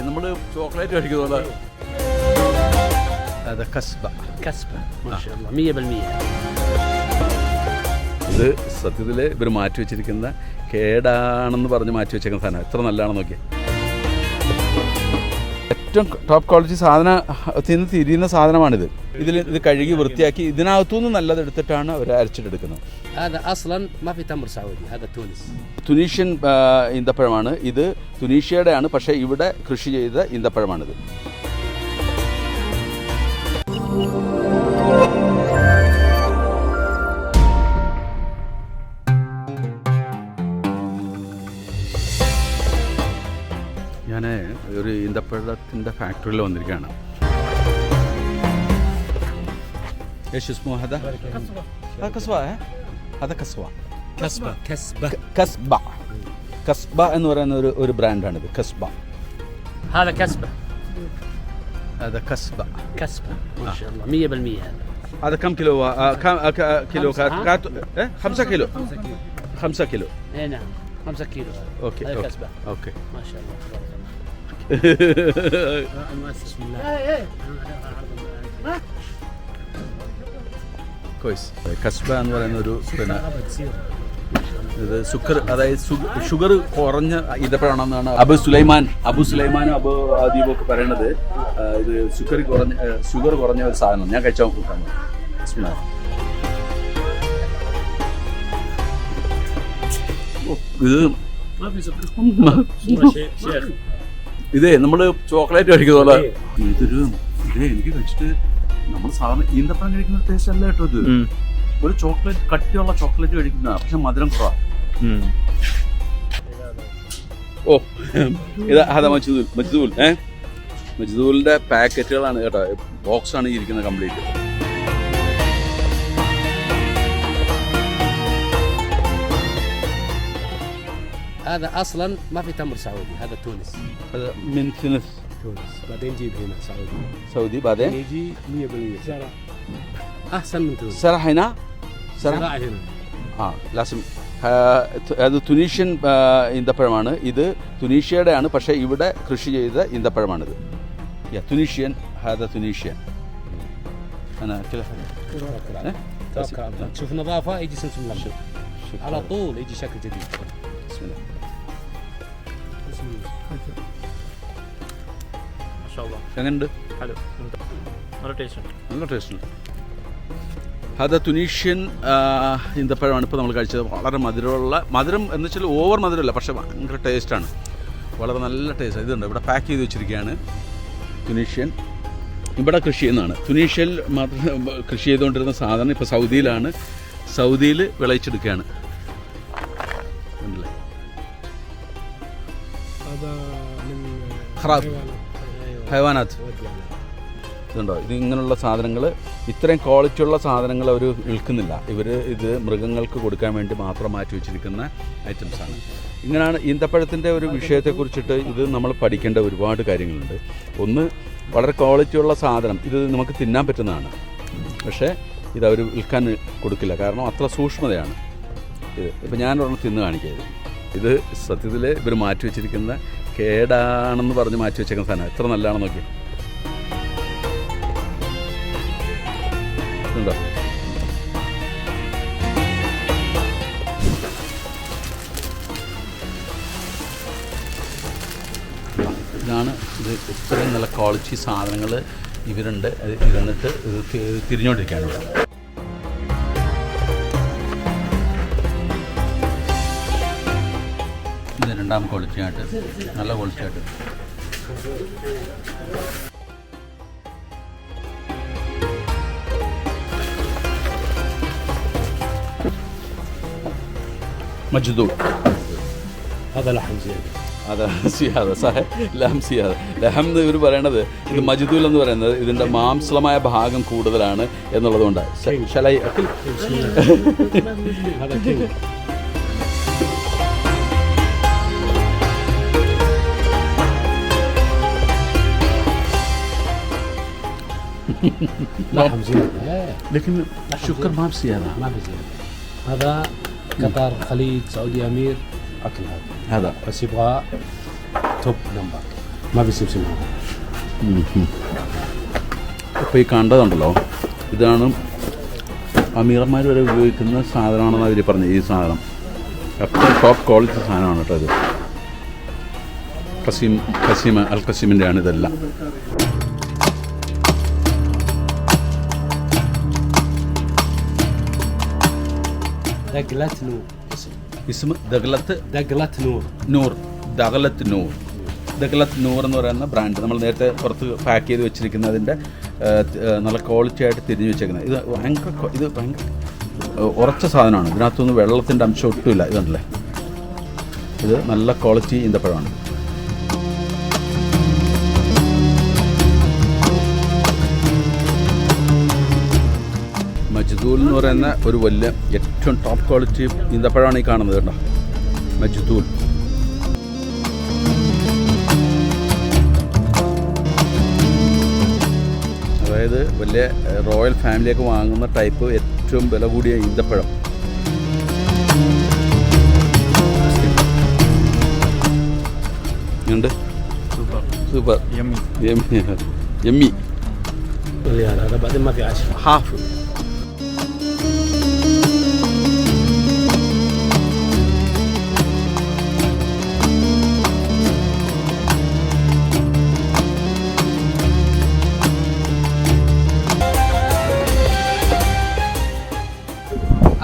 നമ്മൾ ചോക്ലേറ്റ് കഴിക്കുന്ന പോലെ. അത് കസ്ബ. മാഷാഅല്ലാഹ് 100%. ഇത് സത്യത്തിൽ ഇവർ മാറ്റി വെച്ചിരിക്കുന്ന കേടാണെന്ന് പറഞ്ഞ് മാറ്റി വെച്ചിരിക്കുന്ന സാധനം എത്ര നല്ലതാണെന്ന് നോക്കിയാൽ. ഏറ്റവും ടോപ്പ് ക്വാളിറ്റി സാധനത്തിൽ നിന്ന് തിരിയുന്ന സാധനമാണിത്. ഇത് കഴുകി വൃത്തിയാക്കി ഇതിനകത്തുനിന്ന് നല്ലത് എടുത്തിട്ടാണ് അവർ അരച്ചിട്ടെടുക്കുന്നത്. തുനീഷ്യൻ ഈന്തപ്പഴമാണ് ഇത്. തുനീഷ്യയുടെയാണ്, പക്ഷേ ഇവിടെ കൃഷി ചെയ്ത ഈന്തപ്പഴമാണിത്. ഞാൻ ഒരു ഈന്തപ്പഴത്തിൻ്റെ ഫാക്ടറിയിൽ വന്നിരിക്കുകയാണ്. ايش اسمه هذا؟ هذا كسبة. هذا كسبة. كسبة എന്ന് പറയുന്ന ഒരു ബ്രാൻഡാണ് ഇത്. كسبة. هذا كسبة. هذا كسبة. ما شاء الله 100%. هذا كم كيلو؟ كم كيلو؟ 5 كيلو. 5 كيلو. اي نعم 5 كيلو. اوكي. هذا كسبة. اوكي. ما شاء الله تبارك الله. بسم الله. കസ്ബ എന്ന് പറയുന്ന ഒരു പിന്നെ ഇത് അതായത് ഷുഗർ കുറഞ്ഞ ഈന്തപ്പഴമാണെന്നാണ് അബു സുലൈമാനും അബു ആദീബും ഒക്കെ പറയണത്. ഇത് ഷുഗർ കുറഞ്ഞ ഒരു സാധനം. ഞാൻ കഴിച്ചാൽ കൂട്ടാൻ ഇതേ നമ്മൾ ചോക്ലേറ്റ് കഴിക്കുന്ന പോലെ. എനിക്ക് കഴിച്ചിട്ട് നമ്മൾ സാധാരണ ഈന്തപ്പഴം കഴിക്കുന്ന ടേസ്റ്റ് അല്ല കേട്ടോ ഇത്. ഒരു ചോക്ലേറ്റ്, കട്ടിയുള്ള ചോക്ലേറ്റ് കഴിക്കുന്ന, പക്ഷെ മധുരം കുറവാണ്. ഓ ഇതാ അതാ മജ്ദൂലിന്റെ പാക്കറ്റുകളാണ് കേട്ടോ. ബോക്സ് ആണ് ഇരിക്കുന്നത് കംപ്ലീറ്റ്. هذا اصلا ما في تمر سعودي. هذا تونس. هذا من تونس. بعدين نجيب هنا سعودي بعدين يجي 100% زرع احسن من تونس. زرع هنا. لازم. അത് തുനീഷ്യൻ ഈന്തപ്പഴമാണ് ഇത്. തുനീഷ്യയുടെയാണ്, പക്ഷേ ഇവിടെ കൃഷി ചെയ്ത ഈന്തപ്പഴമാണിത്. തുനീഷ്യൻ. هذا തുനീഷ്യൻ. انا كده شوف نظافه يجي سمسم لمبه على طول يجي شكل جديد. بسم الله. എങ്ങനെയുണ്ട്? നല്ല ടേസ്റ്റ്. അത് തുനീഷ്യൻ ഈന്തപ്പഴമാണ് ഇപ്പോൾ നമ്മൾ കഴിച്ചത്. വളരെ മധുരം എന്ന് വെച്ചാൽ ഓവർ മധുരമല്ല, പക്ഷേ ഭയങ്കര ടേസ്റ്റാണ്. വളരെ നല്ല ടേസ്റ്റ്. ഇതുണ്ട് ഇവിടെ പാക്ക് ചെയ്ത് വെച്ചിരിക്കുകയാണ്. തുനീഷ്യൻ ഇവിടെ കൃഷി ചെയ്യുന്നതാണ്. തുനീഷ്യയിൽ മാത്രം കൃഷി ചെയ്തുകൊണ്ടിരുന്ന സാധനം ഇപ്പോൾ സൗദിയിലാണ്. സൗദിയിൽ വിളയിച്ചെടുക്കുകയാണ്. ഹൈവാനാത്ത് ഇതുണ്ടോ? ഇത് ഇങ്ങനെയുള്ള സാധനങ്ങൾ, ഇത്രയും ക്വാളിറ്റിയുള്ള സാധനങ്ങൾ അവർ വിൽക്കുന്നില്ല. ഇവർ ഇത് മൃഗങ്ങൾക്ക് കൊടുക്കാൻ വേണ്ടി മാത്രം മാറ്റി വെച്ചിരിക്കുന്ന ഐറ്റംസാണ്. ഇങ്ങനെയാണ് ഈന്തപ്പഴത്തിൻ്റെ ഒരു വിഷയത്തെക്കുറിച്ചിട്ട് ഇത് നമ്മൾ പഠിക്കേണ്ട ഒരുപാട് കാര്യങ്ങളുണ്ട്. ഒന്ന്, വളരെ ക്വാളിറ്റിയുള്ള സാധനം, ഇത് നമുക്ക് തിന്നാൻ പറ്റുന്നതാണ്. പക്ഷേ ഇതവർ വിൽക്കാൻ കൊടുക്കില്ല, കാരണം അത്ര സൂക്ഷ്മതയാണ് ഇത്. ഇപ്പം ഞാനൊരെണ്ണം തിന്ന് കാണിക്കാം. ഇത് സത്യത്തിൽ ഇവർ മാറ്റി വെച്ചിരിക്കുന്ന കേടാണെന്ന് പറഞ്ഞ് മാറ്റി വെച്ചേക്കുന്ന സാധനം എത്ര നല്ലതാണെന്ന് നോക്കി. ഉണ്ടോ? ഇതാണ് ഇത്. ഇത്രയും നല്ല ക്വാളിറ്റി സാധനങ്ങൾ ഇവരുണ്ട്. ഇരുന്നിട്ട് ഇത് തിരിഞ്ഞുകൊണ്ടിരിക്കുകയാണ്. ഇത് രണ്ടാം ക്വാളിറ്റിയായിട്ട്, നല്ല ക്വാളിറ്റിയായിട്ട്. مجذوب. هذا لحم زيادة. هذا സിയാദ صحيح. ലഹം സിയാദ. ലഹം എന്ന് ഇവർ പറയണത്, ഇത് മജ്ദൂൽ എന്ന് പറയുന്നത് ഇതിൻ്റെ മാംസളമായ ഭാഗം കൂടുതലാണ് എന്നുള്ളതുകൊണ്ട്. ശലൈ അക്കിൽ لحم زيادة. لكن السكر ما بزيادة. ما بزيادة. هذا قطر، خليج، سعودي، أمير أكل هذا. بس يبغى توب نمبر. ما في سمسم هذا. ഇപ്പോൾ ഈ കണ്ടതുണ്ടല്ലോ, ഇതാണ് അമീറന്മാർ വരെ ഉപയോഗിക്കുന്ന സാധനമാണെന്ന് അവർ പറഞ്ഞു. ഈ സാധനം അത്രയും ടോപ്പ് ക്വാളിറ്റി സാധനമാണ് കേട്ടോ ഇത്. ഖസീം അൽ ഖസീമിൻ്റെ ആണ് ഇതെല്ലാം. دقلة نور. ഇസ്മ ദഗ്ലത്ത് دقلة نور. നൂർ. ദഗ്ലത്ത് നൂർ. ദഗ്ലത്ത് നൂർ എന്ന് പറയുന്ന ബ്രാൻഡ് നമ്മൾ നേരത്തെ പുറത്ത് പാക്ക് ചെയ്ത് വെച്ചിരിക്കുന്നതിൻ്റെ നല്ല ക്വാളിറ്റി ആയിട്ട് തിരിഞ്ഞ് വെച്ചേക്കുന്നത്. ഇത് ഭയങ്കര ഉറച്ച സാധനമാണ്. ഇതിനകത്തൊന്നും വെള്ളത്തിൻ്റെ അംശം ഒട്ടുമില്ല. ഇതുണ്ടല്ലേ, ഇത് നല്ല ക്വാളിറ്റി ഈന്തപ്പഴമാണ്. മജ്ദൂൽ എന്ന് പറയുന്ന ഒരു വലിയ ഏറ്റവും ടോപ്പ് ക്വാളിറ്റി ഈന്തപ്പഴമാണ് ഈ കാണുന്നത് കേട്ടോ, മജ്ദൂൽ. അതായത് വലിയ റോയൽ ഫാമിലിയൊക്കെ വാങ്ങുന്ന ടൈപ്പ് ഏറ്റവും വില കൂടിയ ഈന്തപ്പഴം. ഉണ്ട്, സൂപ്പർ യമ്മി. هذا بعدين ما في عشاء. ഹാഫ്.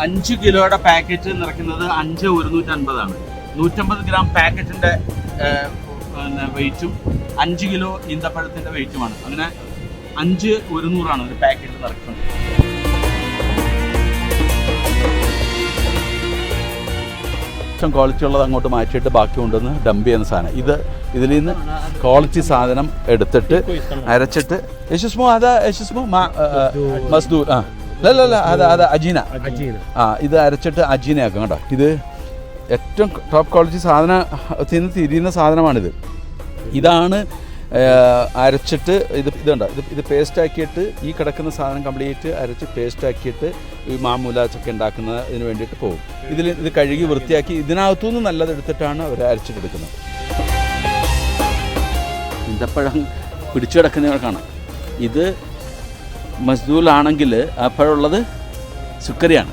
അഞ്ച് കിലോയുടെ പാക്കറ്റ് നിറയ്ക്കുന്നത് 5,150 150 ഗ്രാം പാക്കറ്റിൻ്റെ വെയിറ്റും 5 കിലോ ഈന്തപ്പഴത്തിൻ്റെ വെയിറ്റുമാണ്. അങ്ങനെ 5,100 ഒരു പാക്കറ്റ് നിറയ്ക്കുന്നത്. ഏറ്റവും ക്വാളിറ്റി ഉള്ളത് അങ്ങോട്ട് മാറ്റിയിട്ട് ബാക്കി കൊണ്ടുവന്ന് ഡംപ് ചെയ്യുന്ന സാധനം. ഇതിൽ നിന്ന് ക്വാളിറ്റി സാധനം എടുത്തിട്ട് അരച്ചിട്ട് യശസ്മോ അതാ യശസ്മോ മസ്ദൂർ. അല്ല അത് അജീന. ഇത് അരച്ചിട്ട് അജീനയാക്കും കേട്ടോ. ഇത് ഏറ്റവും ടോപ്പ് ക്വാളിറ്റി സാധനത്തിന് തിരിയുന്ന സാധനമാണിത്. ഇതാണ് അരച്ചിട്ട് ഇതുണ്ട്. ഇത് പേസ്റ്റാക്കിയിട്ട് ഈ കിടക്കുന്ന സാധനം കംപ്ലീറ്റ് അരച്ച് പേസ്റ്റാക്കിയിട്ട് ഈ മാമൂലാച്ചൊക്കെ ഉണ്ടാക്കുന്നതിന് വേണ്ടിയിട്ട് പോകും. ഇത് കഴുകി വൃത്തിയാക്കി ഇതിനകത്തുനിന്ന് നല്ലതെടുത്തിട്ടാണ് അവർ അരച്ചിട്ടെടുക്കുന്നത്. ഈന്തപ്പഴം പിടിച്ചു കിടക്കുന്നവർ കാണാം. ഇത് മസ്ദൂലാണെങ്കിൽ അപ്പോഴുള്ളത് സുക്കരിയാണ്.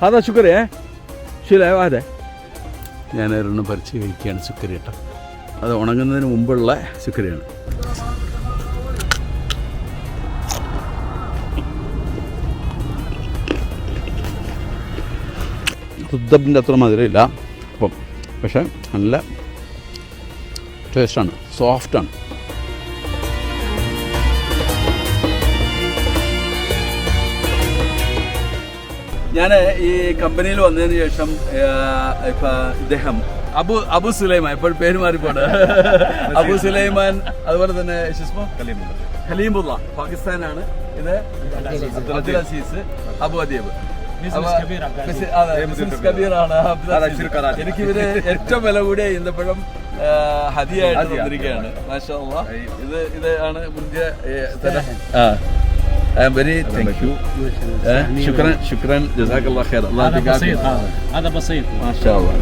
അതാ സുക്കരി ശരിയായോ? അതെ, ഞാൻ ഒരെണ്ണം പറിച്ച് കഴിക്കുകയാണ് സുക്കരി കേട്ടോ. അത് ഉണങ്ങുന്നതിന് മുമ്പുള്ള സുക്കരിയാണ്. റുദ്ദബിൻ്റെ അത്ര മധുരമില്ല അപ്പം, പക്ഷേ നല്ല ടേസ്റ്റാണ്, സോഫ്റ്റാണ്. ഞാൻ ഈ കമ്പനിയിൽ വന്നതിന് ശേഷം ഇപ്പം ഇദ്ദേഹം അബു സുലൈമാൻ, ഇപ്പോൾ പേര് മാറിപ്പോണ്, അബു സുലൈമാൻ, അതുപോലെ തന്നെ ഖലീമുള്ള പാകിസ്ഥാനാണ്. ഇത് അബ്ദുൽ അസീസ് അബു അദീബ്. എനിക്കിവര് ഏറ്റവും വില കൂടിയ ഈന്തപ്പഴം ഹദിയായിട്ട് തന്നിരിക്കുകയാണ്. മാഷാ അല്ലാഹ്. ഇതാണ് മുന്തിയ. I am very thank you. شكرا جزاك الله خير. الله يعطيك العافية. هذا بسيط. ما شاء الله.